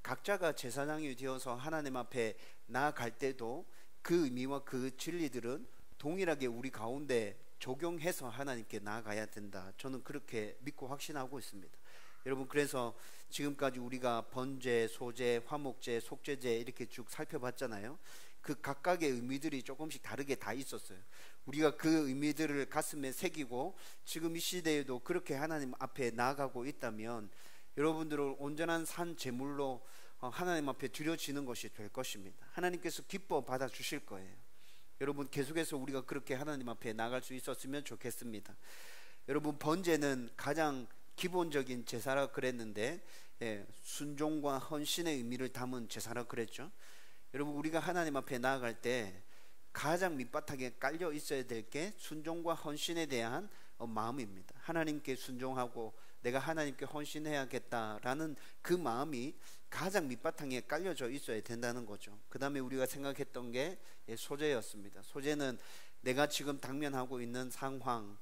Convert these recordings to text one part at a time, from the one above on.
각자가 제사장이 되어서 하나님 앞에 나아갈 때도 그 의미와 그 진리들은 동일하게 우리 가운데 적용해서 하나님께 나아가야 된다. 저는 그렇게 믿고 확신하고 있습니다. 여러분, 그래서 지금까지 우리가 번제, 소제, 화목제, 속죄제 이렇게 쭉 살펴봤잖아요. 그 각각의 의미들이 조금씩 다르게 다 있었어요. 우리가 그 의미들을 가슴에 새기고 지금 이 시대에도 그렇게 하나님 앞에 나아가고 있다면 여러분들은 온전한 산 제물로 하나님 앞에 드려지는 것이 될 것입니다. 하나님께서 기뻐 받아주실 거예요. 여러분, 계속해서 우리가 그렇게 하나님 앞에 나아갈 수 있었으면 좋겠습니다. 여러분, 번제는 가장 기본적인 제사라 그랬는데, 순종과 헌신의 의미를 담은 제사라 그랬죠. 여러분, 우리가 하나님 앞에 나아갈 때 가장 밑바닥에 깔려 있어야 될 게 순종과 헌신에 대한 마음입니다. 하나님께 순종하고 내가 하나님께 헌신해야겠다라는 그 마음이 가장 밑바탕에 깔려져 있어야 된다는 거죠. 그 다음에 우리가 생각했던 게 소제였습니다. 소제는 내가 지금 당면하고 있는 상황,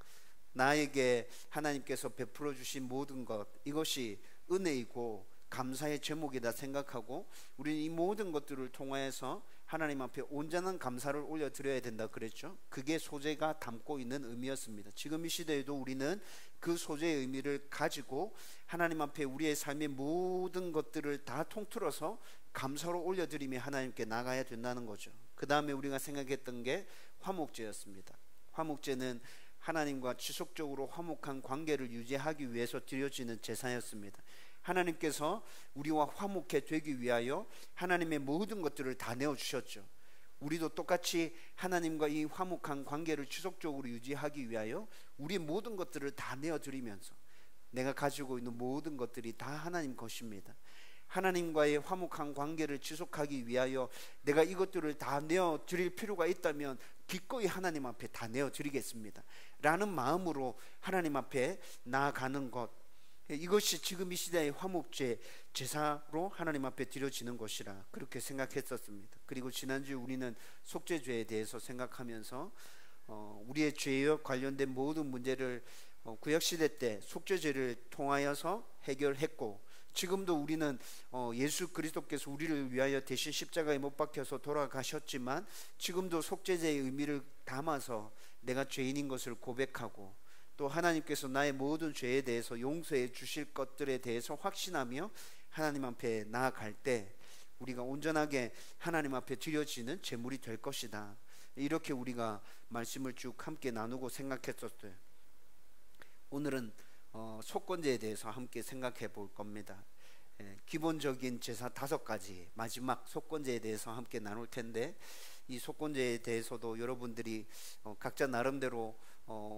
나에게 하나님께서 베풀어 주신 모든 것, 이것이 은혜이고 감사의 제목이다 생각하고 우리는 이 모든 것들을 통하여서 하나님 앞에 온전한 감사를 올려드려야 된다 그랬죠. 그게 소제가 담고 있는 의미였습니다. 지금 이 시대에도 우리는 그 소제의 의미를 가지고 하나님 앞에 우리의 삶의 모든 것들을 다 통틀어서 감사로 올려드리며 하나님께 나가야 된다는 거죠. 그 다음에 우리가 생각했던 게 화목제였습니다. 화목제는 하나님과 지속적으로 화목한 관계를 유지하기 위해서 드려지는 제사였습니다. 하나님께서 우리와 화목해 되기 위하여 하나님의 모든 것들을 다 내어주셨죠. 우리도 똑같이 하나님과 이 화목한 관계를 지속적으로 유지하기 위하여 우리의 모든 것들을 다 내어드리면서 내가 가지고 있는 모든 것들이 다 하나님 것입니다. 하나님과의 화목한 관계를 지속하기 위하여 내가 이것들을 다 내어드릴 필요가 있다면 기꺼이 하나님 앞에 다 내어드리겠습니다 라는 마음으로 하나님 앞에 나아가는 것, 이것이 지금 이 시대의 화목제 제사로 하나님 앞에 드려지는 것이라 그렇게 생각했었습니다. 그리고 지난주에 우리는 속죄죄에 대해서 생각하면서 우리의 죄와 관련된 모든 문제를 구약시대 때 속죄죄를 통하여서 해결했고, 지금도 우리는 예수 그리스도께서 우리를 위하여 대신 십자가에 못 박혀서 돌아가셨지만 지금도 속죄죄의 의미를 담아서 내가 죄인인 것을 고백하고 또 하나님께서 나의 모든 죄에 대해서 용서해 주실 것들에 대해서 확신하며 하나님 앞에 나아갈 때 우리가 온전하게 하나님 앞에 드려지는 제물이 될 것이다. 이렇게 우리가 말씀을 쭉 함께 나누고 생각했었어요. 오늘은 속건제에 대해서 함께 생각해 볼 겁니다. 기본적인 제사 5가지, 마지막 속건제에 대해서 함께 나눌 텐데, 이 속건제에 대해서도 여러분들이 각자 나름대로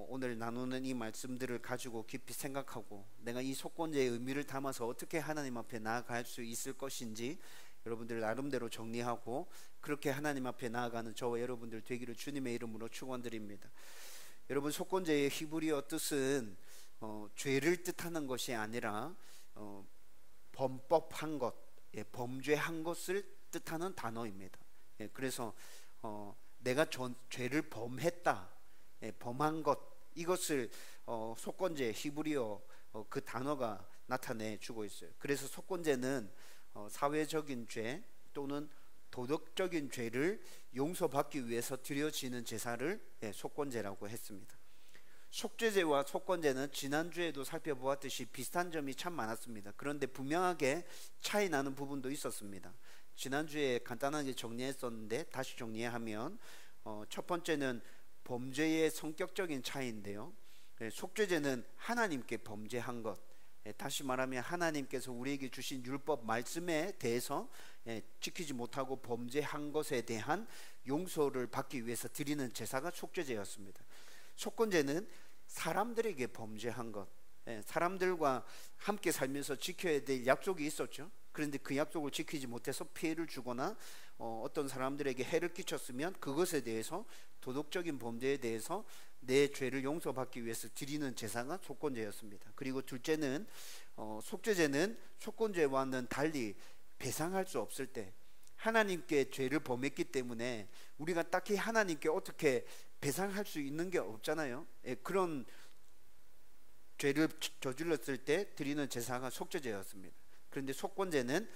오늘 나누는 이 말씀들을 가지고 깊이 생각하고 내가 이 속건제의 의미를 담아서 어떻게 하나님 앞에 나아갈 수 있을 것인지 여러분들 나름대로 정리하고 그렇게 하나님 앞에 나아가는 저와 여러분들 되기를 주님의 이름으로 축원드립니다. 여러분, 속건제의 히브리어 뜻은 죄를 뜻하는 것이 아니라 범법한 것, 범죄한 것을 뜻하는 단어입니다. 그래서 내가 죄를 범했다, 범한 것, 이것을 속건제 히브리어 그 단어가 나타내 주고 있어요. 그래서 속건제는 사회적인 죄 또는 도덕적인 죄를 용서받기 위해서 드려지는 제사를 속건제라고 했습니다. 속죄제와 속건제는 지난주에도 살펴보았듯이 비슷한 점이 참 많았습니다. 그런데 분명하게 차이 나는 부분도 있었습니다. 지난주에 간단하게 정리했었는데 다시 정리하면 첫 번째는 범죄의 성격적인 차이인데요, 속죄제는 하나님께 범죄한 것, 다시 말하면 하나님께서 우리에게 주신 율법 말씀에 대해서 지키지 못하고 범죄한 것에 대한 용서를 받기 위해서 드리는 제사가 속죄제였습니다. 속건제는 사람들에게 범죄한 것, 사람들과 함께 살면서 지켜야 될 약속이 있었죠. 그런데 그 약속을 지키지 못해서 피해를 주거나 어떤 사람들에게 해를 끼쳤으면 그것에 대해서 도덕적인 범죄에 대해서 내 죄를 용서받기 위해서 드리는 제사가 속건제였습니다. 그리고 둘째는 속죄제는 속건제와는 달리 배상할 수 없을 때, 하나님께 죄를 범했기 때문에 우리가 딱히 하나님께 어떻게 배상할 수 있는 게 없잖아요. 그런 죄를 저질렀을 때 드리는 제사가 속죄제였습니다. 그런데 속건제는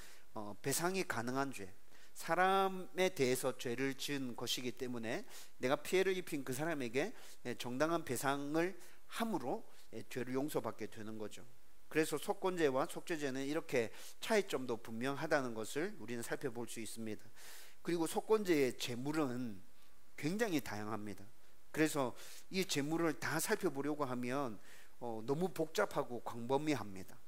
배상이 가능한 죄, 사람에 대해서 죄를 지은 것이기 때문에 내가 피해를 입힌 그 사람에게 정당한 배상을 함으로 죄를 용서받게 되는 거죠. 그래서 속건죄와 속죄죄는 이렇게 차이점도 분명하다는 것을 우리는 살펴볼 수 있습니다. 그리고 속건죄의 제물은 굉장히 다양합니다. 그래서 이 제물을 다 살펴보려고 하면 너무 복잡하고 광범위합니다.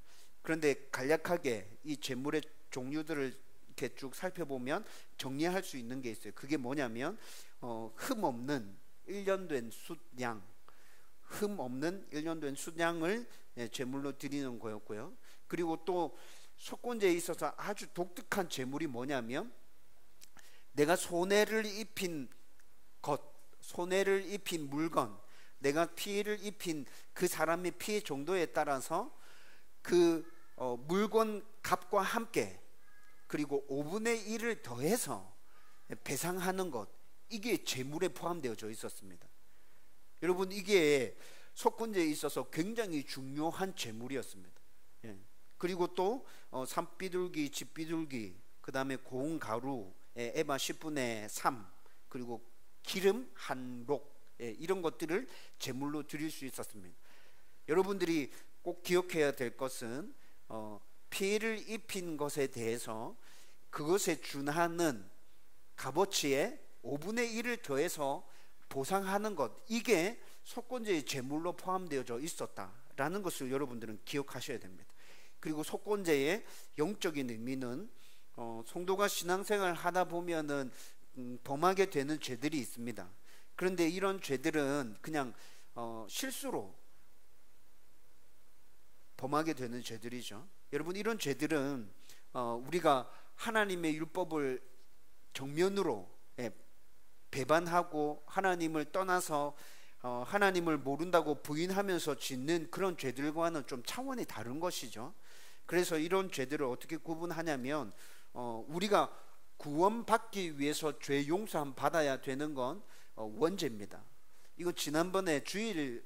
그런데 간략하게 이 제물의 종류들을 이렇게 쭉 살펴보면 정리할 수 있는 게 있어요. 그게 뭐냐면 흠 없는 1년 된 숫양, 흠 없는 1년 된 숫양을 제물로 드리는 거였고요. 그리고 또 속건제에 있어서 아주 독특한 제물이 뭐냐면 내가 손해를 입힌 것, 손해를 입힌 물건, 내가 피해를 입힌 그 사람의 피해 정도에 따라서 그 물건 값과 함께 그리고 5분의 1을 더해서 배상하는 것, 이게 제물에 포함되어져 있었습니다. 여러분, 이게 속건제에 있어서 굉장히 중요한 제물이었습니다. 그리고 또 산비둘기, 집비둘기, 그 다음에 고운 가루, 에바 10분의 3, 그리고 기름 한 록, 이런 것들을 제물로 드릴 수 있었습니다. 여러분들이 꼭 기억해야 될 것은 피해를 입힌 것에 대해서 그것에 준하는 값어치의 5분의 1을 더해서 보상하는 것, 이게 속건제의 제물로 포함되어져 있었다라는 것을 여러분들은 기억하셔야 됩니다. 그리고 속건제의 영적인 의미는 성도가 신앙생활 하다 보면은 범하게 되는 죄들이 있습니다. 그런데 이런 죄들은 그냥 실수로 범하게 되는 죄들이죠. 여러분, 이런 죄들은 우리가 하나님의 율법을 정면으로 배반하고 하나님을 떠나서 하나님을 모른다고 부인하면서 짓는 그런 죄들과는 좀 차원이 다른 것이죠. 그래서 이런 죄들을 어떻게 구분하냐면 우리가 구원받기 위해서 죄 용서함 받아야 되는 건 원죄입니다. 이거 지난번에 주일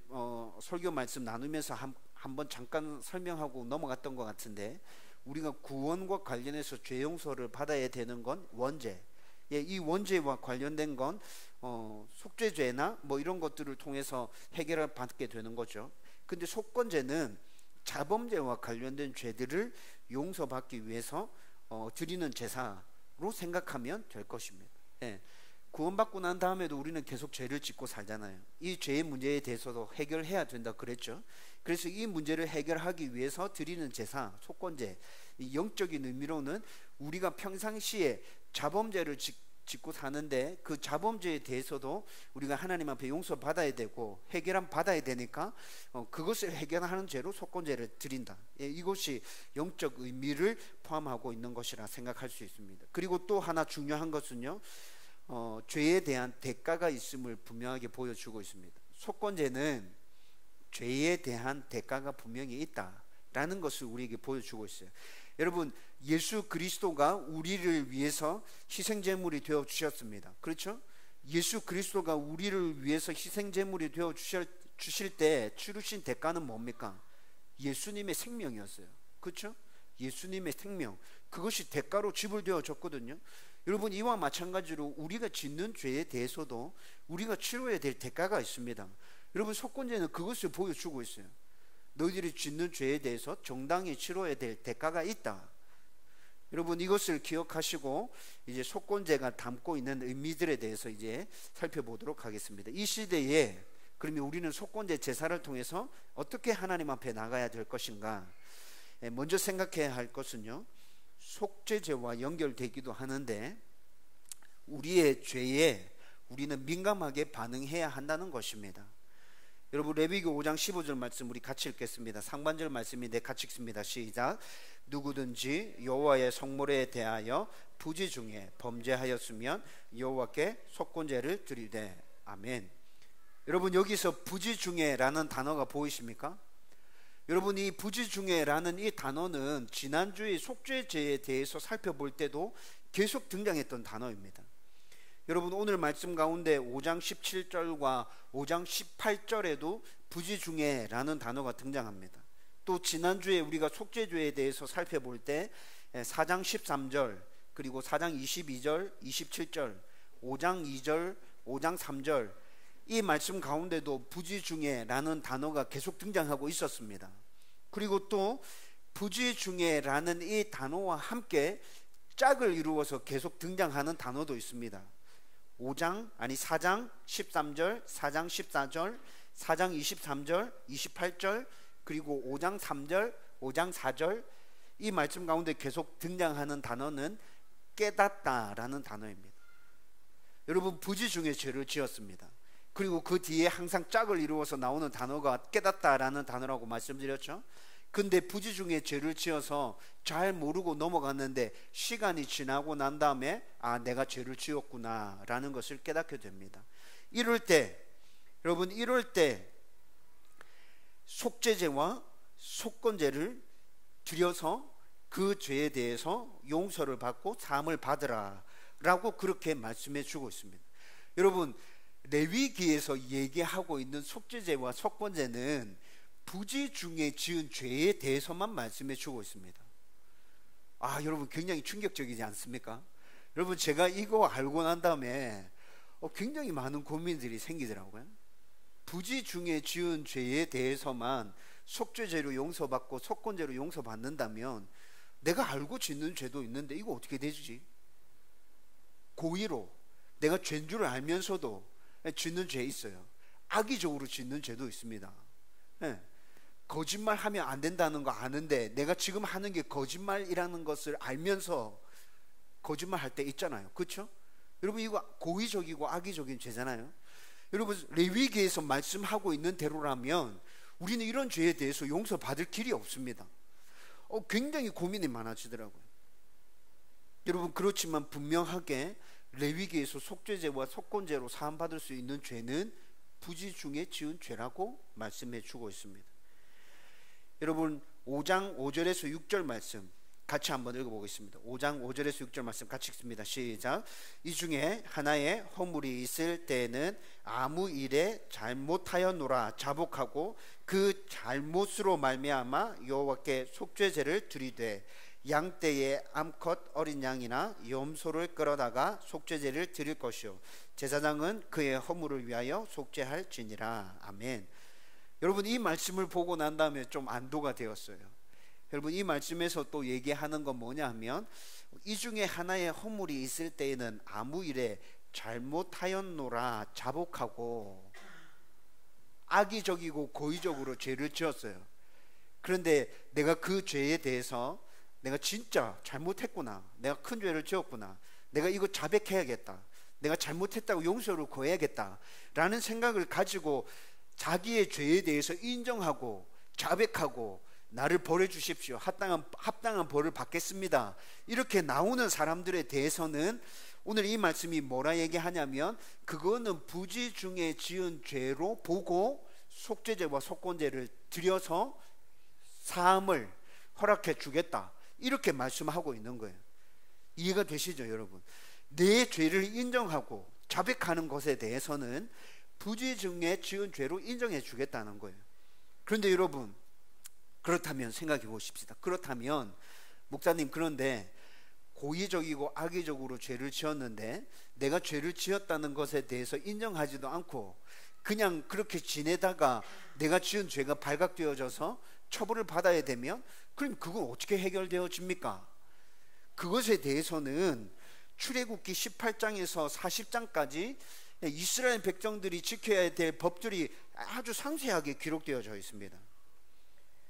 설교 말씀 나누면서 한번 잠깐 설명하고 넘어갔던 것 같은데, 우리가 구원과 관련해서 죄 용서를 받아야 되는 건 원죄. 이 원죄와 관련된 건 속죄죄나 뭐 이런 것들을 통해서 해결을 받게 되는 거죠. 근데 속건죄는 자범죄와 관련된 죄들을 용서받기 위해서 드리는 제사로 생각하면 될 것입니다. 구원받고 난 다음에도 우리는 계속 죄를 짓고 살잖아요. 이 죄의 문제에 대해서도 해결해야 된다 그랬죠. 그래서 이 문제를 해결하기 위해서 드리는 제사, 속건제, 이 영적인 의미로는 우리가 평상시에 자범죄를 짓고 사는데 그 자범죄에 대해서도 우리가 하나님 앞에 용서받아야 되고 해결함 받아야 되니까 그것을 해결하는 죄로 속건제를 드린다. 이것이 영적 의미를 포함하고 있는 것이라 생각할 수 있습니다. 그리고 또 하나 중요한 것은요, 죄에 대한 대가가 있음을 분명하게 보여주고 있습니다. 속건제는 죄에 대한 대가가 분명히 있다라는 것을 우리에게 보여주고 있어요. 여러분, 예수 그리스도가 우리를 위해서 희생제물이 되어 주셨습니다. 그렇죠? 예수 그리스도가 우리를 위해서 희생제물이 되어 주실 때 치르신 대가는 뭡니까? 예수님의 생명이었어요. 그렇죠? 예수님의 생명, 그것이 대가로 지불되어졌거든요. 여러분, 이와 마찬가지로 우리가 짓는 죄에 대해서도 우리가 치러야 될 대가가 있습니다. 여러분, 속건제는 그것을 보여주고 있어요. 너희들이 짓는 죄에 대해서 정당히 치러야 될 대가가 있다. 여러분, 이것을 기억하시고 이제 속건제가 담고 있는 의미들에 대해서 이제 살펴보도록 하겠습니다. 이 시대에 그러면 우리는 속건제 제사를 통해서 어떻게 하나님 앞에 나가야 될 것인가? 먼저 생각해야 할 것은요, 속죄제와 연결되기도 하는데 우리의 죄에 우리는 민감하게 반응해야 한다는 것입니다. 여러분, 레위기 5장 15절 말씀 우리 같이 읽겠습니다. 상반절 말씀인데 같이 읽습니다. 시작. 누구든지 여호와의 성물에 대하여 부지 중에 범죄하였으면 여호와께 속건제를 드리되. 아멘. 여러분, 여기서 부지 중에라는 단어가 보이십니까? 여러분, 이 부지 중에라는 이 단어는 지난주의 속죄제에 대해서 살펴볼 때도 계속 등장했던 단어입니다. 여러분, 오늘 말씀 가운데 5장 17절과 5장 18절에도 부지 중에라는 단어가 등장합니다. 또 지난주에 우리가 속죄죄에 대해서 살펴볼 때 4장 13절, 그리고 4장 22절, 27절, 5장 2절, 5장 3절, 이 말씀 가운데도 부지 중에 라는 단어가 계속 등장하고 있었습니다. 그리고 또 부지 중에 라는 이 단어와 함께 짝을 이루어서 계속 등장하는 단어도 있습니다. 4장 13절, 4장 14절, 4장 23절, 28절, 그리고 5장 3절, 5장 4절, 이 말씀 가운데 계속 등장하는 단어는 깨닫다라는 단어입니다. 여러분, 부지 중에 죄를 지었습니다. 그리고 그 뒤에 항상 짝을 이루어서 나오는 단어가 깨닫다라는 단어라고 말씀드렸죠. 근데 부지 중에 죄를 지어서 잘 모르고 넘어갔는데 시간이 지나고 난 다음에 내가 죄를 지었구나 라는 것을 깨닫게 됩니다. 여러분, 이럴 때 속죄제와 속건제를 드려서 그 죄에 대해서 용서를 받고 사함을 받으라 라고 그렇게 말씀해 주고 있습니다. 여러분, 레위기에서 얘기하고 있는 속죄제와 속건제는 부지 중에 지은 죄에 대해서만 말씀해 주고 있습니다. 여러분, 굉장히 충격적이지 않습니까? 여러분, 제가 이거 알고 난 다음에 굉장히 많은 고민들이 생기더라고요. 부지 중에 지은 죄에 대해서만 속죄제로 용서받고 속건제로 용서받는다면 내가 알고 짓는 죄도 있는데 이거 어떻게 되지? 고의로 내가 죄인 줄 알면서도 짓는 죄 있어요. 악의적으로 짓는 죄도 있습니다. 거짓말하면 안 된다는 거 아는데 내가 지금 하는 게 거짓말이라는 것을 알면서 거짓말할 때 있잖아요. 그렇죠? 여러분, 이거 고의적이고 악의적인 죄잖아요. 여러분, 레위기에서 말씀하고 있는 대로라면 우리는 이런 죄에 대해서 용서받을 길이 없습니다. 굉장히 고민이 많아지더라고요. 여러분, 그렇지만 분명하게 레위기에서 속죄제와 속건제로 사함받을 수 있는 죄는 부지 중에 지은 죄라고 말씀해 주고 있습니다. 여러분, 5장 5절에서 6절 말씀 같이 한번 읽어보겠습니다. 5장 5절에서 6절 말씀 같이 읽습니다. 시작. 이 중에 하나의 허물이 있을 때에는 아무 일에 잘못하였노라 자복하고 그 잘못으로 말미암아 여호와께 속죄제를 드리되 양떼의 암컷 어린 양이나 염소를 끌어다가 속죄제를 드릴 것이요 제사장은 그의 허물을 위하여 속죄할지니라. 아멘. 여러분, 이 말씀을 보고 난 다음에 좀 안도가 되었어요. 여러분, 이 말씀에서 또 얘기하는 건 뭐냐 하면 이 중에 하나의 허물이 있을 때에는 아무 일에 잘못하였노라 자복하고 악의적이고 고의적으로 죄를 지었어요. 그런데 내가 그 죄에 대해서 내가 진짜 잘못했구나, 내가 큰 죄를 지었구나, 내가 이거 자백해야겠다, 내가 잘못했다고 용서를 구해야겠다 라는 생각을 가지고 자기의 죄에 대해서 인정하고 자백하고 나를 벌해 주십시오, 합당한 벌을 받겠습니다, 이렇게 나오는 사람들에 대해서는 오늘 이 말씀이 뭐라 얘기하냐면 그거는 부지 중에 지은 죄로 보고 속죄제와 속건제를 드려서 사함을 허락해 주겠다, 이렇게 말씀하고 있는 거예요. 이해가 되시죠, 여러분? 내 죄를 인정하고 자백하는 것에 대해서는 부지 중에 지은 죄로 인정해 주겠다는 거예요. 그런데 여러분, 그렇다면 생각해 보십시다. 그렇다면 목사님, 그런데 고의적이고 악의적으로 죄를 지었는데 내가 죄를 지었다는 것에 대해서 인정하지도 않고 그냥 그렇게 지내다가 내가 지은 죄가 발각되어져서 처벌을 받아야 되면 그럼 그건 어떻게 해결되어집니까? 그것에 대해서는 출애굽기 18장에서 40장까지 이스라엘 백성들이 지켜야 될 법들이 아주 상세하게 기록되어져 있습니다.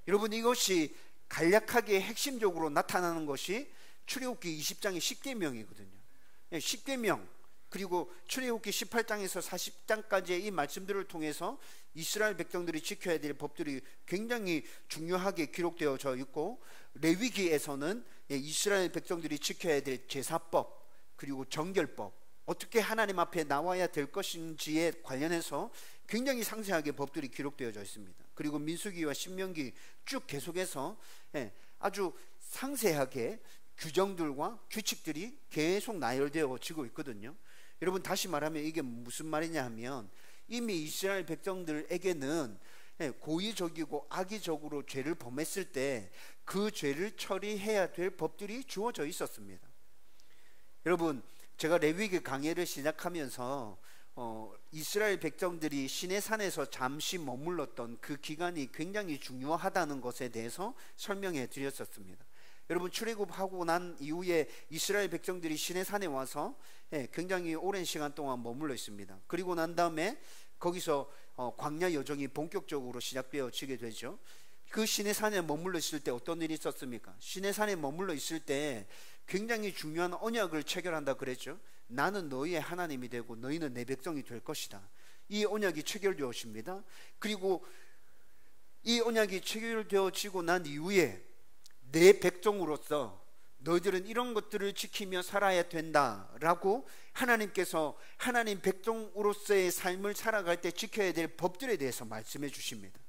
여러분, 이것이 간략하게 핵심적으로 나타나는 것이 출애굽기 20장의 십계명이거든요. 십계명, 그리고 출애굽기 18장에서 40장까지의 이 말씀들을 통해서 이스라엘 백성들이 지켜야 될 법들이 굉장히 중요하게 기록되어져 있고, 레위기에서는 이스라엘 백성들이 지켜야 될 제사법, 그리고 정결법, 어떻게 하나님 앞에 나와야 될 것인지에 관련해서 굉장히 상세하게 법들이 기록되어져 있습니다. 그리고 민수기와 신명기 쭉 계속해서 아주 상세하게 규정들과 규칙들이 계속 나열되어지고 있거든요. 여러분, 다시 말하면 이게 무슨 말이냐 하면 이미 이스라엘 백성들에게는 고의적이고 악의적으로 죄를 범했을 때 그 죄를 처리해야 될 법들이 주어져 있었습니다. 여러분, 제가 레위기 강해를 시작하면서 이스라엘 백성들이 시내산에서 잠시 머물렀던 그 기간이 굉장히 중요하다는 것에 대해서 설명해 드렸었습니다. 여러분, 출애굽하고 난 이후에 이스라엘 백성들이 시내산에 와서 굉장히 오랜 시간 동안 머물러 있습니다. 그리고 난 다음에 거기서 광야 여정이 본격적으로 시작되어지게 되죠. 그 시내산에 머물러 있을 때 어떤 일이 있었습니까? 시내산에 머물러 있을 때 굉장히 중요한 언약을 체결한다 그랬죠. 나는 너희의 하나님이 되고 너희는 내 백성이 될 것이다. 이 언약이 체결되어집니다. 그리고 이 언약이 체결되어지고 난 이후에 내 백성으로서 너희들은 이런 것들을 지키며 살아야 된다라고 하나님께서 하나님 백성으로서의 삶을 살아갈 때 지켜야 될 법들에 대해서 말씀해 주십니다.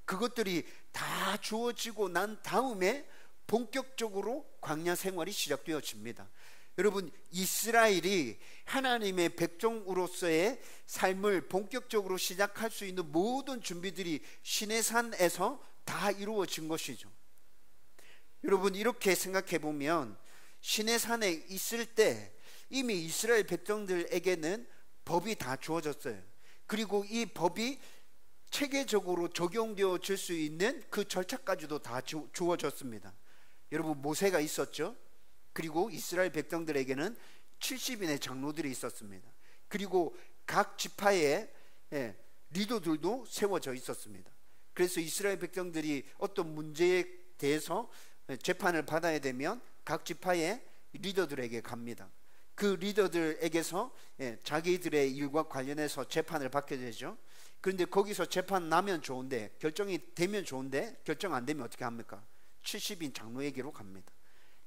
그것들이 다 주어지고 난 다음에 본격적으로 광야 생활이 시작되어집니다. 여러분, 이스라엘이 하나님의 백성으로서의 삶을 본격적으로 시작할 수 있는 모든 준비들이 시내산에서 다 이루어진 것이죠. 여러분, 이렇게 생각해 보면 시내산에 있을 때 이미 이스라엘 백성들에게는 법이 다 주어졌어요. 그리고 이 법이 체계적으로 적용되어질 수 있는 그 절차까지도 다 주어졌습니다. 여러분, 모세가 있었죠. 그리고 이스라엘 백성들에게는 70인의 장로들이 있었습니다. 그리고 각 지파의 리더들도 세워져 있었습니다. 그래서 이스라엘 백성들이 어떤 문제에 대해서 재판을 받아야 되면 각 지파의 리더들에게 갑니다. 그 리더들에게서 자기들의 일과 관련해서 재판을 받게 되죠. 그런데 거기서 재판 나면 좋은데, 결정이 되면 좋은데 결정 안 되면 어떻게 합니까? 70인 장로에게로 갑니다.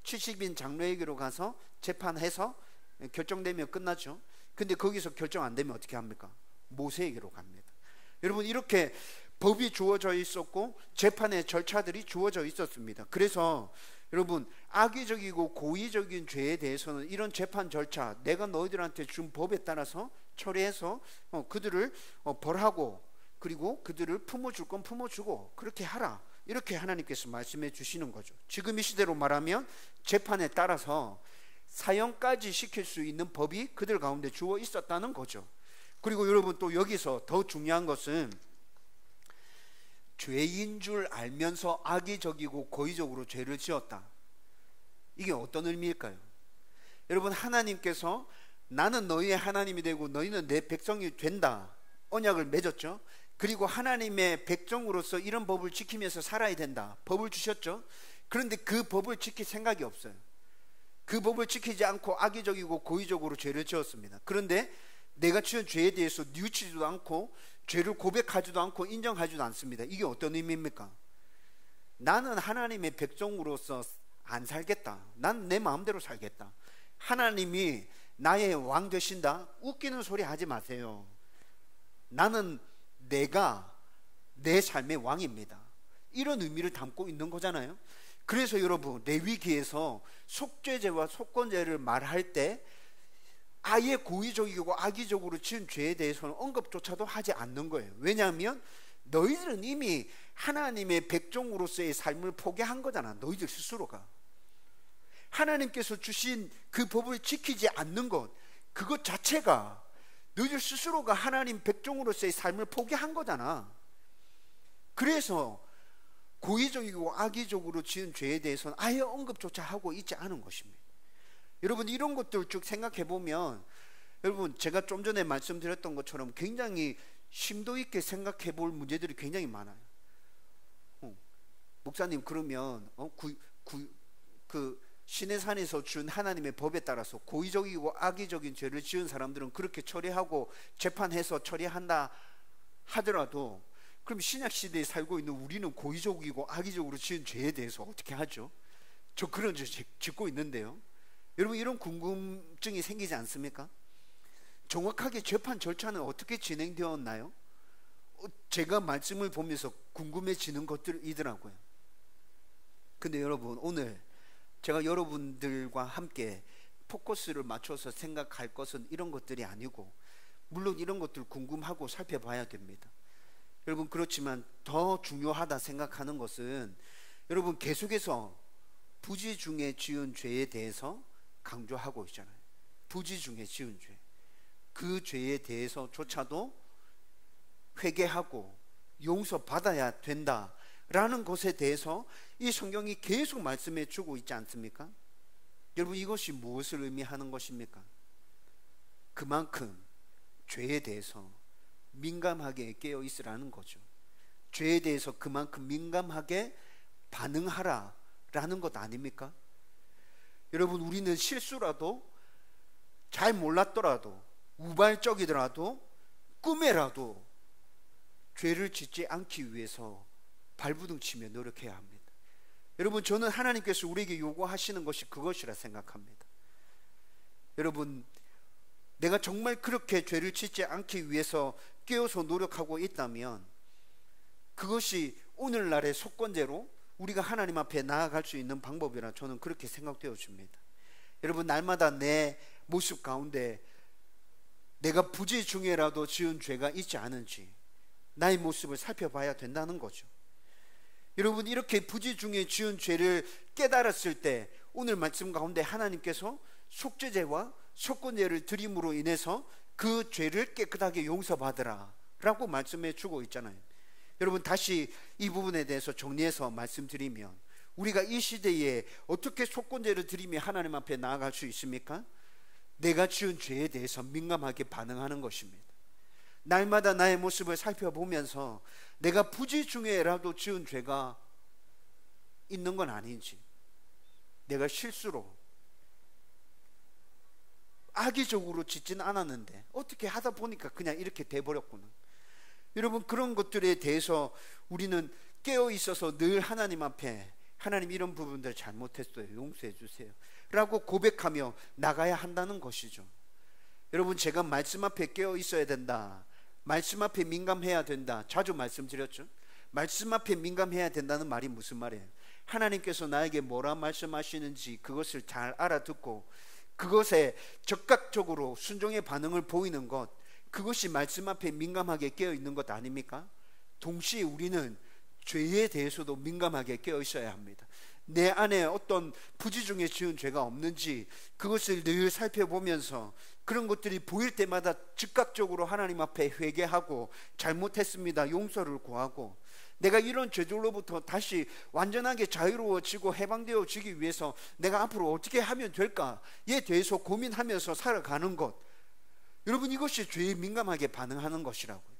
70인 장로에게로 가서 재판해서 결정되면 끝나죠. 근데 거기서 결정 안 되면 어떻게 합니까? 모세에게로 갑니다. 여러분, 이렇게 법이 주어져 있었고 재판의 절차들이 주어져 있었습니다. 그래서 여러분, 악의적이고 고의적인 죄에 대해서는 이런 재판 절차, 내가 너희들한테 준 법에 따라서 처리해서 그들을 벌하고, 그리고 그들을 품어줄 건 품어주고 그렇게 하라, 이렇게 하나님께서 말씀해 주시는 거죠. 지금 이 시대로 말하면 재판에 따라서 사형까지 시킬 수 있는 법이 그들 가운데 주어 있었다는 거죠. 그리고 여러분, 또 여기서 더 중요한 것은 죄인 줄 알면서 악의적이고 고의적으로 죄를 지었다. 이게 어떤 의미일까요? 여러분, 하나님께서 나는 너희의 하나님이 되고 너희는 내 백성이 된다, 언약을 맺었죠. 그리고 하나님의 백성으로서 이런 법을 지키면서 살아야 된다, 법을 주셨죠. 그런데 그 법을 지킬 생각이 없어요. 그 법을 지키지 않고 악의적이고 고의적으로 죄를 지었습니다. 그런데 내가 지은 죄에 대해서 뉘우치지도 않고 죄를 고백하지도 않고 인정하지도 않습니다. 이게 어떤 의미입니까? 나는 하나님의 백성으로서 안 살겠다, 난 내 마음대로 살겠다, 하나님이 나의 왕 되신다, 웃기는 소리 하지 마세요. 나는 내가 내 삶의 왕입니다, 이런 의미를 담고 있는 거잖아요. 그래서 여러분, 레위기에서 속죄죄와 속건죄를 말할 때 아예 고의적이고 악의적으로 지은 죄에 대해서는 언급조차도 하지 않는 거예요. 왜냐하면 너희들은 이미 하나님의 백종으로서의 삶을 포기한 거잖아. 너희들 스스로가 하나님께서 주신 그 법을 지키지 않는 것, 그것 자체가 너희들 스스로가 하나님 백종으로서의 삶을 포기한 거잖아. 그래서 고의적이고 악의적으로 지은 죄에 대해서는 아예 언급조차 하고 있지 않은 것입니다. 여러분, 이런 것들 쭉 생각해 보면, 여러분, 제가 좀 전에 말씀드렸던 것처럼 굉장히 심도 있게 생각해 볼 문제들이 굉장히 많아요. 목사님, 그러면 그 시내산에서 준 하나님의 법에 따라서 고의적이고 악의적인 죄를 지은 사람들은 그렇게 처리하고 재판해서 처리한다 하더라도, 그럼 신약시대에 살고 있는 우리는 고의적이고 악의적으로 지은 죄에 대해서 어떻게 하죠? 저 그런 죄 짓고 있는데요. 여러분, 이런 궁금증이 생기지 않습니까? 정확하게 재판 절차는 어떻게 진행되었나요? 제가 말씀을 보면서 궁금해지는 것들이더라고요. 근데 여러분, 오늘 제가 여러분들과 함께 포커스를 맞춰서 생각할 것은 이런 것들이 아니고, 물론 이런 것들 궁금하고 살펴봐야 됩니다. 여러분, 그렇지만 더 중요하다 생각하는 것은 여러분 계속해서 부지 중에 지은 죄에 대해서 강조하고 있잖아요. 부지 중에 지은 죄, 그 죄에 대해서조차도 회개하고 용서받아야 된다라는 것에 대해서 이 성경이 계속 말씀해 주고 있지 않습니까? 여러분, 이것이 무엇을 의미하는 것입니까? 그만큼 죄에 대해서 민감하게 깨어 있으라는 거죠. 죄에 대해서 그만큼 민감하게 반응하라라는 것 아닙니까? 여러분, 우리는 실수라도, 잘 몰랐더라도, 우발적이더라도, 꿈에라도 죄를 짓지 않기 위해서 발부둥치며 노력해야 합니다. 여러분, 저는 하나님께서 우리에게 요구하시는 것이 그것이라 생각합니다. 여러분, 내가 정말 그렇게 죄를 짓지 않기 위해서 깨어서 노력하고 있다면 그것이 오늘날의 속건제로 우리가 하나님 앞에 나아갈 수 있는 방법이라 저는 그렇게 생각되어 줍니다. 여러분, 날마다 내 모습 가운데 내가 부지 중에라도 지은 죄가 있지 않은지 나의 모습을 살펴봐야 된다는 거죠. 여러분, 이렇게 부지 중에 지은 죄를 깨달았을 때 오늘 말씀 가운데 하나님께서 속죄제와 속건제를 드림으로 인해서 그 죄를 깨끗하게 용서받으라 라고 말씀해 주고 있잖아요. 여러분, 다시 이 부분에 대해서 정리해서 말씀드리면 우리가 이 시대에 어떻게 속건제를 드리며 하나님 앞에 나아갈 수 있습니까? 내가 지은 죄에 대해서 민감하게 반응하는 것입니다. 날마다 나의 모습을 살펴보면서 내가 부지 중에라도 지은 죄가 있는 건 아닌지, 내가 실수로 악의적으로 짓지는 않았는데 어떻게 하다 보니까 그냥 이렇게 돼버렸구나. 여러분, 그런 것들에 대해서 우리는 깨어 있어서 늘 하나님 앞에, 하나님 이런 부분들 잘못했어요, 용서해 주세요 라고 고백하며 나가야 한다는 것이죠. 여러분, 제가 말씀 앞에 깨어 있어야 된다, 말씀 앞에 민감해야 된다 자주 말씀드렸죠. 말씀 앞에 민감해야 된다는 말이 무슨 말이에요? 하나님께서 나에게 뭐라 말씀하시는지 그것을 잘 알아듣고 그것에 적극적으로 순종의 반응을 보이는 것, 그것이 말씀 앞에 민감하게 깨어 있는 것 아닙니까? 동시에 우리는 죄에 대해서도 민감하게 깨어 있어야 합니다. 내 안에 어떤 부지 중에 지은 죄가 없는지 그것을 늘 살펴보면서 그런 것들이 보일 때마다 즉각적으로 하나님 앞에 회개하고 잘못했습니다 용서를 구하고, 내가 이런 죄들로부터 다시 완전하게 자유로워지고 해방되어지기 위해서 내가 앞으로 어떻게 하면 될까에 대해서 고민하면서 살아가는 것, 여러분, 이것이 죄에 민감하게 반응하는 것이라고요.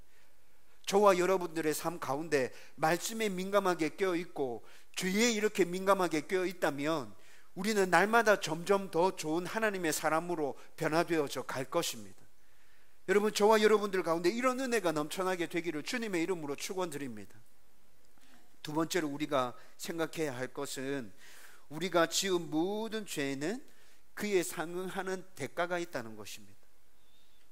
저와 여러분들의 삶 가운데 말씀에 민감하게 깨어있고 죄에 이렇게 민감하게 깨어있다면 우리는 날마다 점점 더 좋은 하나님의 사람으로 변화되어져 갈 것입니다. 여러분, 저와 여러분들 가운데 이런 은혜가 넘쳐나게 되기를 주님의 이름으로 축원드립니다. 두 번째로 우리가 생각해야 할 것은 우리가 지은 모든 죄에는 그에 상응하는 대가가 있다는 것입니다.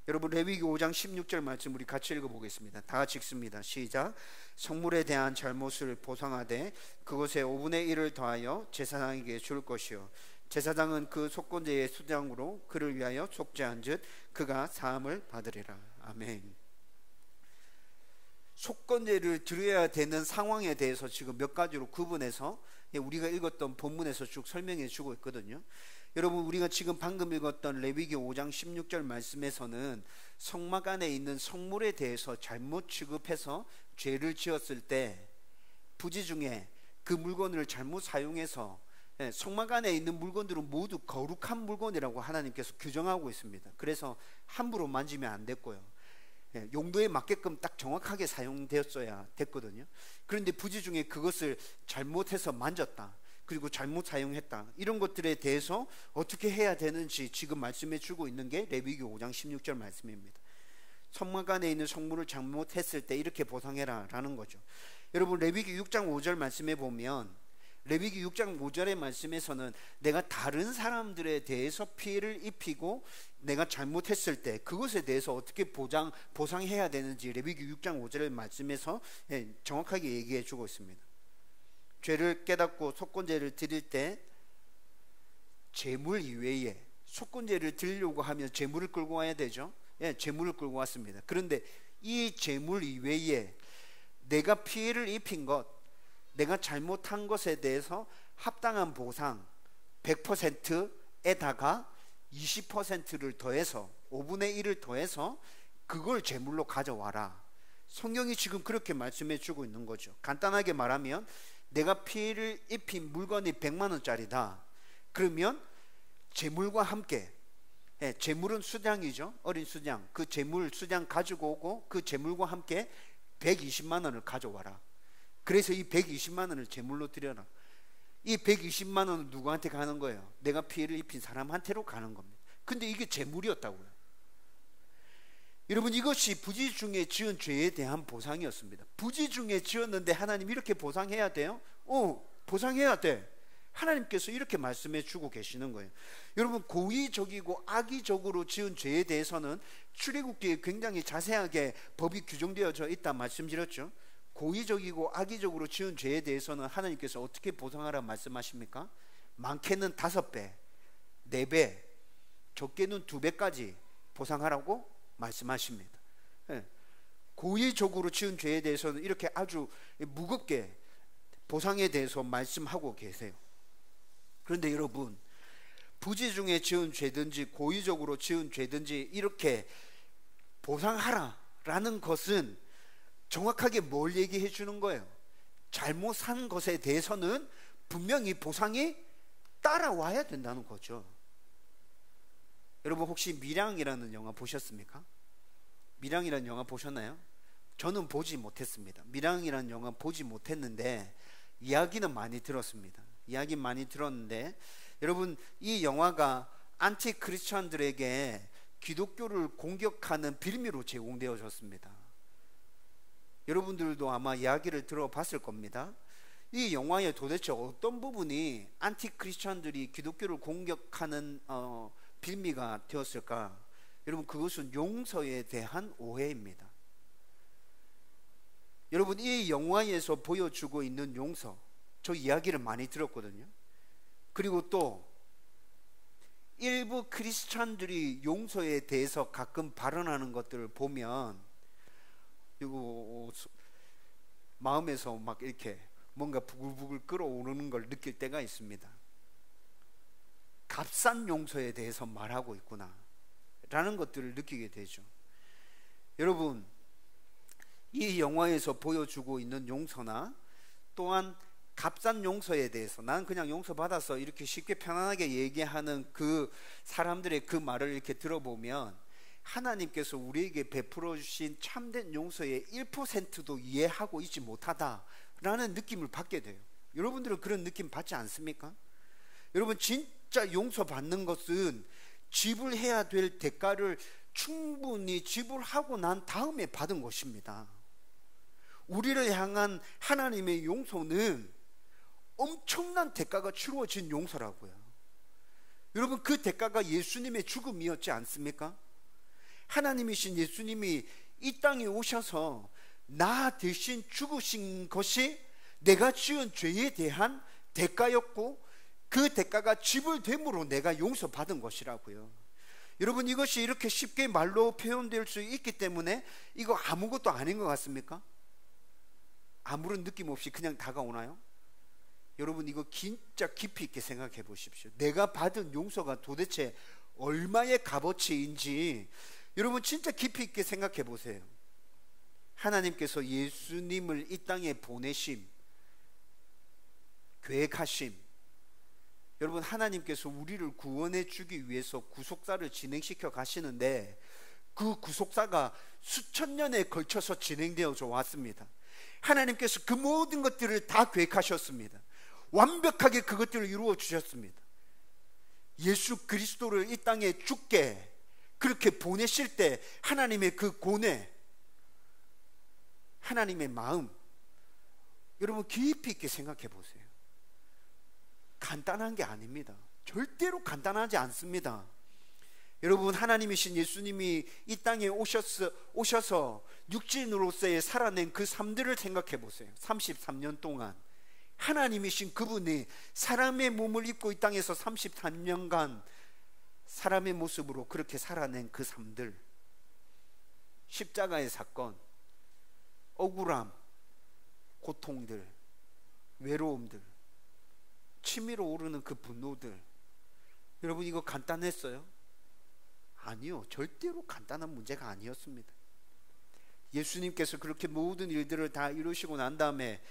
여러분, 레위기 5장 16절 말씀 우리 같이 읽어보겠습니다. 다 같이 읽습니다. 시작. 성물에 대한 잘못을 보상하되 그것에 5분의 1을 더하여 제사장에게 줄 것이요 제사장은 그 속건제의 수장으로 그를 위하여 속죄한 즉 그가 사함을 받으리라. 아멘. 속건제를 드려야 되는 상황에 대해서 지금 몇 가지로 구분해서 우리가 읽었던 본문에서 쭉 설명해 주고 있거든요. 여러분, 우리가 지금 방금 읽었던 레위기 5장 16절 말씀에서는 성막 안에 있는 성물에 대해서 잘못 취급해서 죄를 지었을 때 부지 중에 그 물건을 잘못 사용해서 성막 안에 있는 물건들은 모두 거룩한 물건이라고 하나님께서 규정하고 있습니다. 그래서 함부로 만지면 안 됐고요, 용도에 맞게끔 딱 정확하게 사용되었어야 됐거든요. 그런데 부지 중에 그것을 잘못해서 만졌다, 그리고 잘못 사용했다, 이런 것들에 대해서 어떻게 해야 되는지 지금 말씀해 주고 있는 게 레위기 5장 16절 말씀입니다. 성막 안에 있는 성물을 잘못했을 때 이렇게 보상해라 라는 거죠. 여러분, 레위기 6장 5절 말씀해 보면 레위기 6장 5절의 말씀에서는 내가 다른 사람들에 대해서 피해를 입히고 내가 잘못했을 때 그것에 대해서 어떻게 보상해야 되는지 레위기 6장 5절의 말씀에서 정확하게 얘기해 주고 있습니다. 죄를 깨닫고 속건제를 드릴 때 제물 이외에, 속건제를 드리려고 하면 제물을 끌고 와야 되죠. 제물을 끌고 왔습니다. 그런데 이 제물 이외에 내가 피해를 입힌 것, 내가 잘못한 것에 대해서 합당한 보상 100%에다가 20%를 더해서 5분의 1을 더해서 그걸 제물로 가져와라. 성경이 지금 그렇게 말씀해 주고 있는 거죠. 간단하게 말하면 내가 피해를 입힌 물건이 100만 원짜리다. 그러면 제물과 함께, 제물은 수장이죠. 어린 수장. 그 제물 수장 가지고 오고 그 제물과 함께 120만 원을 가져와라. 그래서 이 120만 원을 제물로 드려라. 이 120만 원은 누구한테 가는 거예요? 내가 피해를 입힌 사람한테로 가는 겁니다. 근데 이게 제물이었다고요. 여러분, 이것이 부지 중에 지은 죄에 대한 보상이었습니다. 부지 중에 지었는데 하나님 이렇게 보상해야 돼요? 보상해야 돼. 하나님께서 이렇게 말씀해 주고 계시는 거예요. 여러분, 고의적이고 악의적으로 지은 죄에 대해서는 출애굽기에 굉장히 자세하게 법이 규정되어져 있다 말씀드렸죠. 고의적이고 악의적으로 지은 죄에 대해서는 하나님께서 어떻게 보상하라 말씀하십니까? 많게는 5배, 4배, 적게는 2배까지 보상하라고 말씀하십니다. 고의적으로 지은 죄에 대해서는 이렇게 아주 무겁게 보상에 대해서 말씀하고 계세요. 그런데 여러분, 부지 중에 지은 죄든지 고의적으로 지은 죄든지 이렇게 보상하라라는 것은 정확하게 뭘 얘기해 주는 거예요? 잘못 산 것에 대해서는 분명히 보상이 따라와야 된다는 거죠. 여러분, 혹시 밀양이라는 영화 보셨습니까? 밀양이라는 영화 보셨나요? 저는 보지 못했습니다. 밀양이라는 영화 보지 못했는데 이야기는 많이 들었습니다. 이야기 많이 들었는데, 여러분, 이 영화가 안티 크리스천들에게 기독교를 공격하는 빌미로 제공되어졌습니다. 여러분들도 아마 이야기를 들어봤을 겁니다. 이 영화에 도대체 어떤 부분이 안티 크리스천들이 기독교를 공격하는 빌미가 되었을까? 여러분, 그것은 용서에 대한 오해입니다. 여러분, 이 영화에서 보여주고 있는 용서, 저 이야기를 많이 들었거든요. 그리고 또 일부 크리스찬들이 용서에 대해서 가끔 발언하는 것들을 보면 이거 마음에서 막 이렇게 뭔가 부글부글 끓어오르는 걸 느낄 때가 있습니다. 값싼 용서에 대해서 말하고 있구나 라는 것들을 느끼게 되죠. 여러분, 이 영화에서 보여주고 있는 용서나 또한 값싼 용서에 대해서, 난 그냥 용서받아서 이렇게 쉽게 편안하게 얘기하는 그 사람들의 그 말을 이렇게 들어보면 하나님께서 우리에게 베풀어 주신 참된 용서의 1%도 이해하고 있지 못하다라는 느낌을 받게 돼요. 여러분들은 그런 느낌 받지 않습니까? 여러분, 진짜 용서받는 것은 지불해야 될 대가를 충분히 지불하고 난 다음에 받은 것입니다. 우리를 향한 하나님의 용서는 엄청난 대가가 치루어진 용서라고요. 여러분, 그 대가가 예수님의 죽음이었지 않습니까? 하나님이신 예수님이 이 땅에 오셔서 나 대신 죽으신 것이 내가 지은 죄에 대한 대가였고, 그 대가가 지불됨으로 내가 용서받은 것이라고요. 여러분, 이것이 이렇게 쉽게 말로 표현될 수 있기 때문에 이거 아무것도 아닌 것 같습니까? 아무런 느낌 없이 그냥 다가오나요? 여러분, 이거 진짜 깊이 있게 생각해 보십시오. 내가 받은 용서가 도대체 얼마의 값어치인지 여러분 진짜 깊이 있게 생각해 보세요. 하나님께서 예수님을 이 땅에 보내심, 계획하심, 여러분, 하나님께서 우리를 구원해 주기 위해서 구속사를 진행시켜 가시는데 그 구속사가 수천 년에 걸쳐서 진행되어져 왔습니다. 하나님께서 그 모든 것들을 다 계획하셨습니다. 완벽하게 그것들을 이루어 주셨습니다. 예수 그리스도를 이 땅에 죽게 그렇게 보내실 때 하나님의 그 고뇌, 하나님의 마음, 여러분 깊이 있게 생각해 보세요. 간단한 게 아닙니다. 절대로 간단하지 않습니다. 여러분, 하나님이신 예수님이 이 땅에 오셔서 육신으로서의 살아낸 그 삶들을 생각해 보세요. 33년 동안 하나님이신 그분이 사람의 몸을 입고 이 땅에서 33년간 사람의 모습으로 그렇게 살아낸 그 삶들, 십자가의 사건, 억울함, 고통들, 외로움들, 치밀어 오르는 그 분노들, 여러분 이거 간단했어요? 아니요, 절대로 간단한 문제가 아니었습니다. 예수님께서 그렇게 모든 일들을 다 이루시고 난 다음에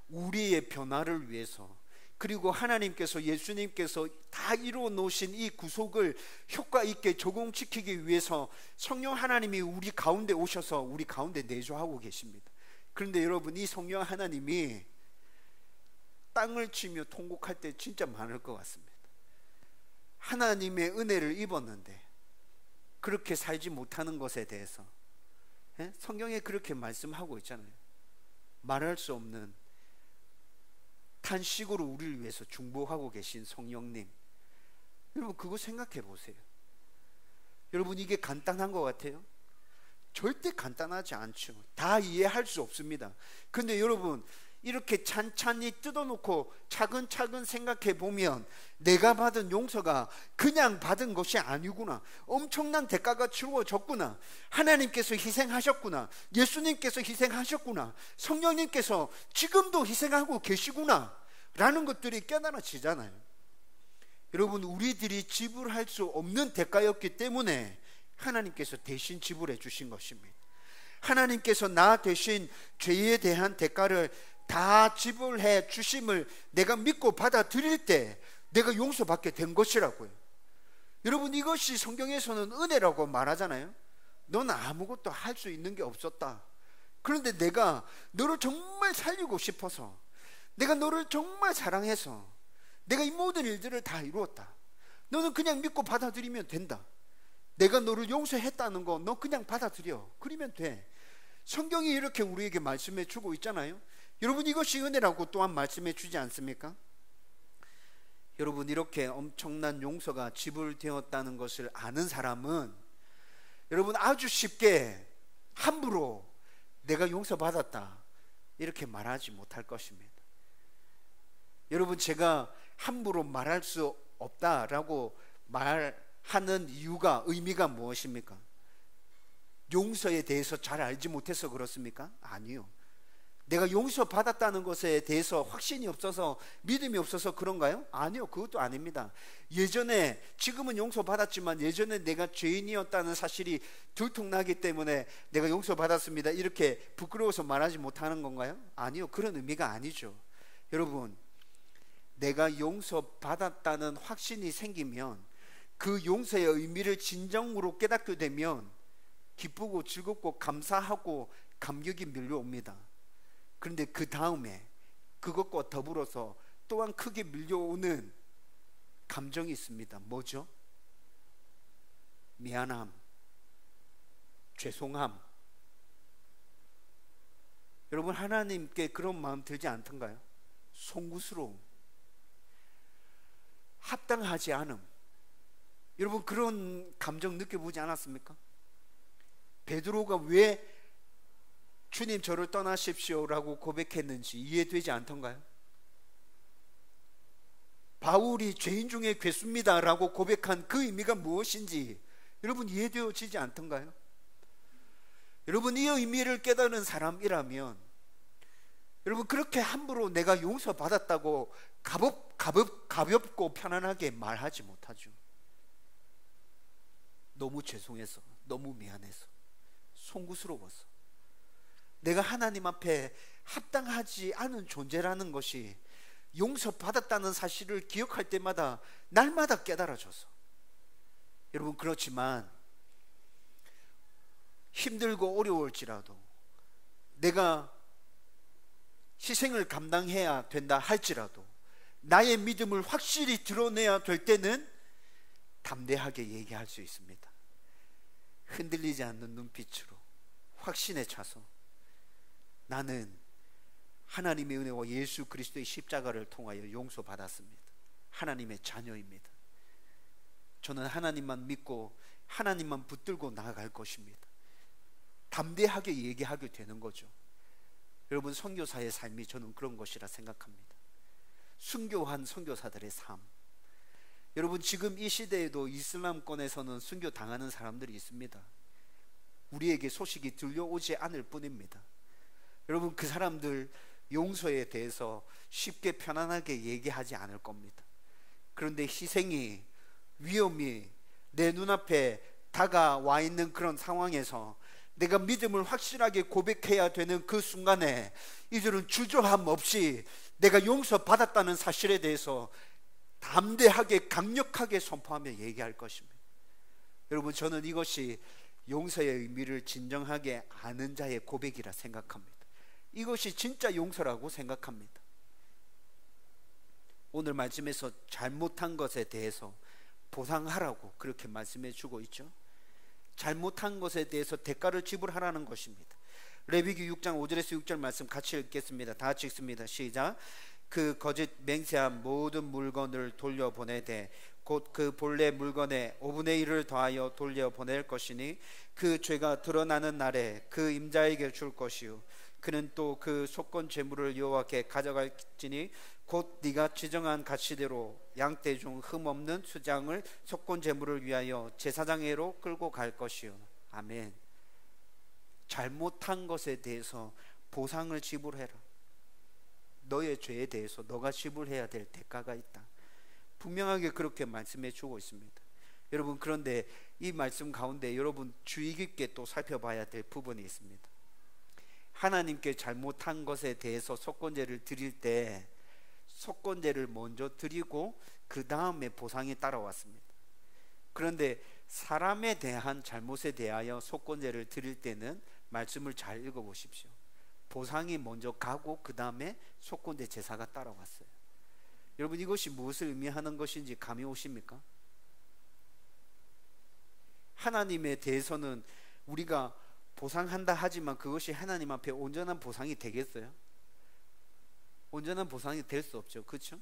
우리의 변화를 위해서, 그리고 하나님께서, 예수님께서 다 이루어 놓으신 이 구속을 효과 있게 적용시키기 위해서 성령 하나님이 우리 가운데 오셔서 우리 가운데 내주하고 계십니다. 그런데 여러분, 이 성령 하나님이 땅을 치며 통곡할 때 진짜 많을 것 같습니다. 하나님의 은혜를 입었는데 그렇게 살지 못하는 것에 대해서, 성경에 그렇게 말씀하고 있잖아요. 말할 수 없는 탄식으로 우리를 위해서 중보하고 계신 성령님, 여러분 그거 생각해 보세요. 여러분 이게 간단한 것 같아요? 절대 간단하지 않죠. 다 이해할 수 없습니다. 근데 여러분 이렇게 찬찬히 뜯어놓고 차근차근 생각해 보면 내가 받은 용서가 그냥 받은 것이 아니구나, 엄청난 대가가 치루어졌구나, 하나님께서 희생하셨구나, 예수님께서 희생하셨구나, 성령님께서 지금도 희생하고 계시구나 라는 것들이 깨달아지잖아요. 여러분 우리들이 지불할 수 없는 대가였기 때문에 하나님께서 대신 지불해 주신 것입니다. 하나님께서 나 대신 죄에 대한 대가를 다 지불해 주심을 내가 믿고 받아들일 때 내가 용서받게 된 것이라고요. 여러분 이것이 성경에서는 은혜라고 말하잖아요. 넌 아무것도 할 수 있는 게 없었다. 그런데 내가 너를 정말 살리고 싶어서, 내가 너를 정말 사랑해서 내가 이 모든 일들을 다 이루었다. 너는 그냥 믿고 받아들이면 된다. 내가 너를 용서했다는 거 너 그냥 받아들여. 그러면 돼. 성경이 이렇게 우리에게 말씀해 주고 있잖아요. 여러분 이것이 은혜라고 또한 말씀해 주지 않습니까? 여러분 이렇게 엄청난 용서가 지불되었다는 것을 아는 사람은 여러분 아주 쉽게 함부로 내가 용서받았다 이렇게 말하지 못할 것입니다. 여러분 제가 함부로 말할 수 없다라고 말하는 이유가, 의미가 무엇입니까? 용서에 대해서 잘 알지 못해서 그렇습니까? 아니요. 내가 용서받았다는 것에 대해서 확신이 없어서, 믿음이 없어서 그런가요? 아니요, 그것도 아닙니다. 예전에, 지금은 용서받았지만 예전에 내가 죄인이었다는 사실이 들통나기 때문에 내가 용서받았습니다 이렇게 부끄러워서 말하지 못하는 건가요? 아니요, 그런 의미가 아니죠. 여러분 내가 용서받았다는 확신이 생기면, 그 용서의 의미를 진정으로 깨닫게 되면 기쁘고 즐겁고 감사하고 감격이 밀려옵니다. 그런데 그 다음에 그것과 더불어서 또한 크게 밀려오는 감정이 있습니다. 뭐죠? 미안함, 죄송함. 여러분 하나님께 그런 마음 들지 않던가요? 송구스러움, 합당하지 않음. 여러분 그런 감정 느껴보지 않았습니까? 베드로가 왜 주님 저를 떠나십시오라고 고백했는지 이해되지 않던가요? 바울이 죄인 중에 괴수입니다 라고 고백한 그 의미가 무엇인지 여러분 이해되어지지 않던가요? 여러분 이 의미를 깨달은 사람이라면 여러분 그렇게 함부로 내가 용서받았다고 가볍고 편안하게 말하지 못하죠. 너무 죄송해서, 너무 미안해서, 송구스러워서, 내가 하나님 앞에 합당하지 않은 존재라는 것이 용서받았다는 사실을 기억할 때마다 날마다 깨달아져서. 여러분 그렇지만 힘들고 어려울지라도, 내가 희생을 감당해야 된다 할지라도, 나의 믿음을 확실히 드러내야 될 때는 담대하게 얘기할 수 있습니다. 흔들리지 않는 눈빛으로 확신에 차서 나는 하나님의 은혜와 예수 그리스도의 십자가를 통하여 용서받았습니다. 하나님의 자녀입니다. 저는 하나님만 믿고 하나님만 붙들고 나아갈 것입니다. 담대하게 얘기하게 되는 거죠. 여러분 선교사의 삶이 저는 그런 것이라 생각합니다. 순교한 선교사들의 삶. 여러분 지금 이 시대에도 이슬람권에서는 순교 당하는 사람들이 있습니다. 우리에게 소식이 들려오지 않을 뿐입니다. 여러분 그 사람들 용서에 대해서 쉽게 편안하게 얘기하지 않을 겁니다. 그런데 희생이, 위험이 내 눈앞에 다가와 있는 그런 상황에서 내가 믿음을 확실하게 고백해야 되는 그 순간에 이들은 주저함 없이 내가 용서받았다는 사실에 대해서 담대하게 강력하게 선포하며 얘기할 것입니다. 여러분, 저는 이것이 용서의 의미를 진정하게 아는 자의 고백이라 생각합니다. 이것이 진짜 용서라고 생각합니다. 오늘 말씀에서 잘못한 것에 대해서 보상하라고 그렇게 말씀해 주고 있죠. 잘못한 것에 대해서 대가를 지불하라는 것입니다. 레위기 6장 5절에서 6절 말씀 같이 읽겠습니다. 다 같이 읽습니다. 시작. 그 거짓 맹세한 모든 물건을 돌려보내되 곧 그 본래 물건의 5분의 1을 더하여 돌려보낼 것이니 그 죄가 드러나는 날에 그 임자에게 줄 것이요 그는 또 그 속건 제물을 여호와께 가져갈지니 곧 네가 지정한 가치대로 양떼 중 흠없는 수장을 속건 제물을 위하여 제사장에로 끌고 갈 것이요. 아멘. 잘못한 것에 대해서 보상을 지불해라. 너의 죄에 대해서 너가 지불해야 될 대가가 있다. 분명하게 그렇게 말씀해 주고 있습니다. 여러분, 그런데 이 말씀 가운데 여러분 주의 깊게 또 살펴봐야 될 부분이 있습니다. 하나님께 잘못한 것에 대해서 속건제를 드릴 때 속건제를 먼저 드리고 그 다음에 보상이 따라왔습니다. 그런데 사람에 대한 잘못에 대하여 속건제를 드릴 때는 말씀을 잘 읽어보십시오. 보상이 먼저 가고 그 다음에 속건제 제사가 따라왔어요. 여러분, 이것이 무엇을 의미하는 것인지 감이 오십니까? 하나님에 대해서는 우리가 보상한다 하지만 그것이 하나님 앞에 온전한 보상이 되겠어요? 온전한 보상이 될 수 없죠. 그렇죠?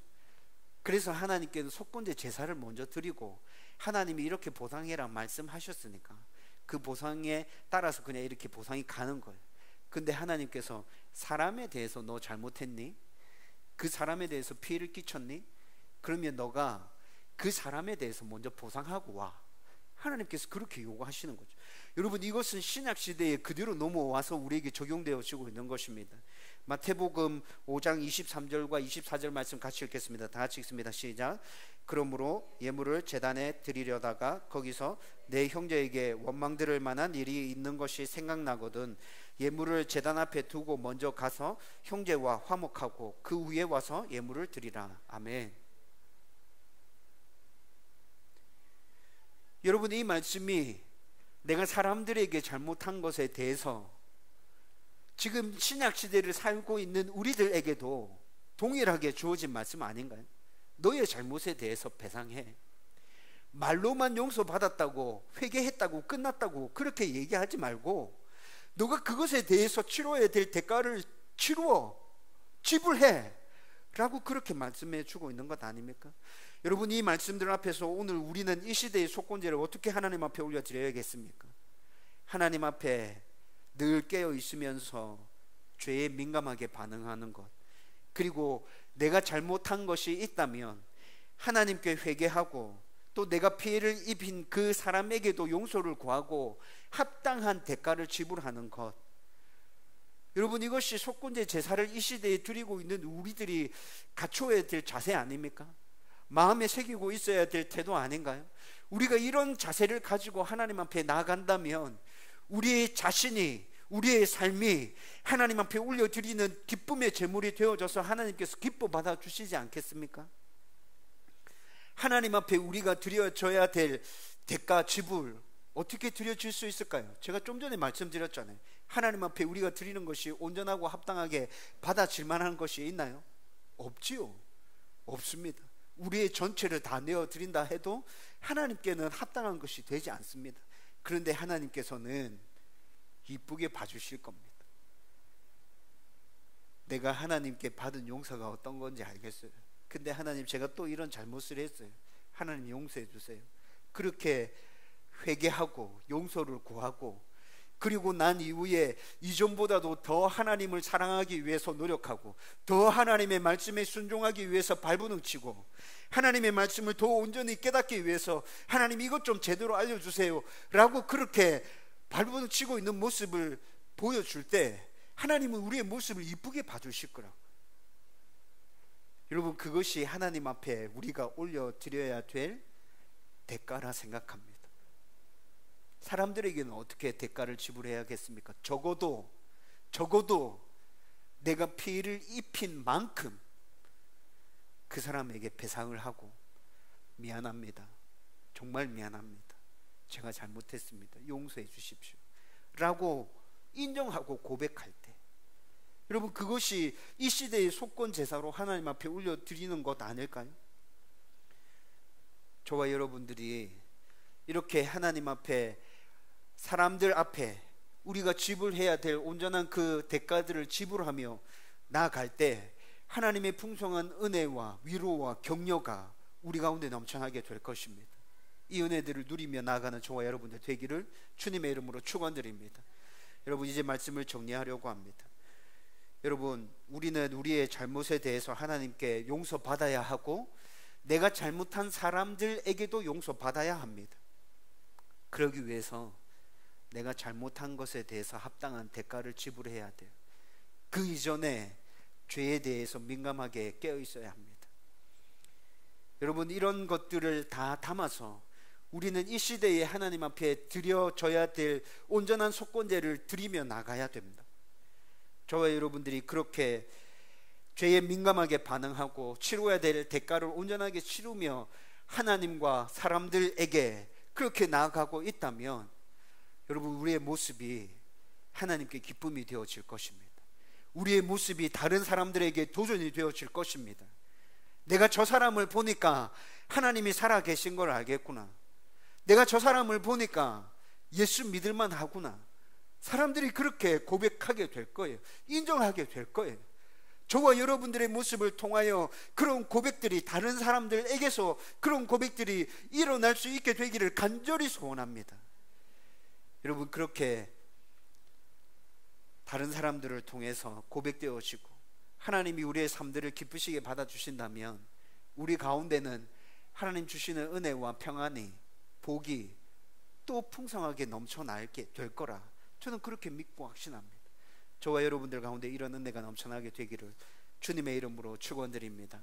그래서 하나님께는 속건제 제사를 먼저 드리고 하나님이 이렇게 보상해라 말씀하셨으니까 그 보상에 따라서 그냥 이렇게 보상이 가는 거예요. 근데 하나님께서 사람에 대해서 너 잘못했니? 그 사람에 대해서 피해를 끼쳤니? 그러면 너가 그 사람에 대해서 먼저 보상하고 와. 하나님께서 그렇게 요구하시는 거죠. 여러분, 이것은 신약 시대에 그대로 넘어와서 우리에게 적용되어지고 있는 것입니다. 마태복음 5장 23절과 24절 말씀 같이 읽겠습니다. 다 같이 읽습니다. 시작. 그러므로 예물을 제단에 드리려다가 거기서 내 형제에게 원망 들을 만한 일이 있는 것이 생각나거든 예물을 제단 앞에 두고 먼저 가서 형제와 화목하고 그 후에 와서 예물을 드리라. 아멘. 여러분, 이 말씀이 내가 사람들에게 잘못한 것에 대해서 지금 신약시대를 살고 있는 우리들에게도 동일하게 주어진 말씀 아닌가요? 너의 잘못에 대해서 배상해. 말로만 용서받았다고 회개했다고 끝났다고 그렇게 얘기하지 말고 너가 그것에 대해서 치러야 될 대가를 치루어 지불해 라고 그렇게 말씀해 주고 있는 것 아닙니까? 여러분, 이 말씀들 앞에서 오늘 우리는 이 시대의 속건제를 어떻게 하나님 앞에 올려드려야겠습니까? 하나님 앞에 늘 깨어 있으면서 죄에 민감하게 반응하는 것, 그리고 내가 잘못한 것이 있다면 하나님께 회개하고 또 내가 피해를 입힌 그 사람에게도 용서를 구하고 합당한 대가를 지불하는 것. 여러분, 이것이 속건제 제사를 이 시대에 드리고 있는 우리들이 갖춰야 될 자세 아닙니까? 마음에 새기고 있어야 될 태도 아닌가요? 우리가 이런 자세를 가지고 하나님 앞에 나아간다면 우리의 자신이, 우리의 삶이 하나님 앞에 올려드리는 기쁨의 제물이 되어져서 하나님께서 기뻐 받아주시지 않겠습니까? 하나님 앞에 우리가 드려져야 될 대가 지불 어떻게 드려질 수 있을까요? 제가 좀 전에 말씀드렸잖아요. 하나님 앞에 우리가 드리는 것이 온전하고 합당하게 받아질 만한 것이 있나요? 없지요. 없습니다. 우리의 전체를 다 내어드린다 해도 하나님께는 합당한 것이 되지 않습니다. 그런데 하나님께서는 이쁘게 봐주실 겁니다. 내가 하나님께 받은 용서가 어떤 건지 알겠어요. 근데 하나님, 제가 또 이런 잘못을 했어요. 하나님 용서해 주세요. 그렇게 회개하고 용서를 구하고, 그리고 난 이후에 이전보다도 더 하나님을 사랑하기 위해서 노력하고 더 하나님의 말씀에 순종하기 위해서 발버둥치고 하나님의 말씀을 더 온전히 깨닫기 위해서 하나님 이것 좀 제대로 알려주세요 라고 그렇게 발버둥치고 있는 모습을 보여줄 때 하나님은 우리의 모습을 이쁘게 봐주실 거라고. 여러분, 그것이 하나님 앞에 우리가 올려드려야 될 대가라 생각합니다. 사람들에게는 어떻게 대가를 지불해야겠습니까? 적어도 내가 피해를 입힌 만큼 그 사람에게 배상을 하고, 미안합니다, 정말 미안합니다, 제가 잘못했습니다, 용서해 주십시오 라고 인정하고 고백할 때, 여러분, 그것이 이 시대의 속건 제사로 하나님 앞에 올려드리는 것 아닐까요? 저와 여러분들이 이렇게 하나님 앞에, 사람들 앞에 우리가 지불해야 될 온전한 그 대가들을 지불하며 나아갈 때 하나님의 풍성한 은혜와 위로와 격려가 우리 가운데 넘쳐나게 될 것입니다. 이 은혜들을 누리며 나아가는 저와 여러분들 되기를 주님의 이름으로 축원드립니다. 여러분, 이제 말씀을 정리하려고 합니다. 여러분, 우리는 우리의 잘못에 대해서 하나님께 용서받아야 하고, 내가 잘못한 사람들에게도 용서받아야 합니다. 그러기 위해서 내가 잘못한 것에 대해서 합당한 대가를 지불해야 돼요. 그 이전에 죄에 대해서 민감하게 깨어 있어야 합니다. 여러분, 이런 것들을 다 담아서 우리는 이 시대에 하나님 앞에 드려져야 될 온전한 속건제를 드리며 나가야 됩니다. 저와 여러분들이 그렇게 죄에 민감하게 반응하고 치러야 될 대가를 온전하게 치르며 하나님과 사람들에게 그렇게 나아가고 있다면, 여러분, 우리의 모습이 하나님께 기쁨이 되어질 것입니다. 우리의 모습이 다른 사람들에게 도전이 되어질 것입니다. 내가 저 사람을 보니까 하나님이 살아계신 걸 알겠구나, 내가 저 사람을 보니까 예수 믿을만 하구나, 사람들이 그렇게 고백하게 될 거예요. 인정하게 될 거예요. 저와 여러분들의 모습을 통하여 그런 고백들이, 다른 사람들에게서 그런 고백들이 일어날 수 있게 되기를 간절히 소원합니다. 여러분, 그렇게 다른 사람들을 통해서 고백되어지고 하나님이 우리의 삶들을 기쁘시게 받아주신다면, 우리 가운데는 하나님 주시는 은혜와 평안이, 복이 또 풍성하게 넘쳐나게 될 거라 저는 그렇게 믿고 확신합니다. 저와 여러분들 가운데 이런 은혜가 넘쳐나게 되기를 주님의 이름으로 축원드립니다.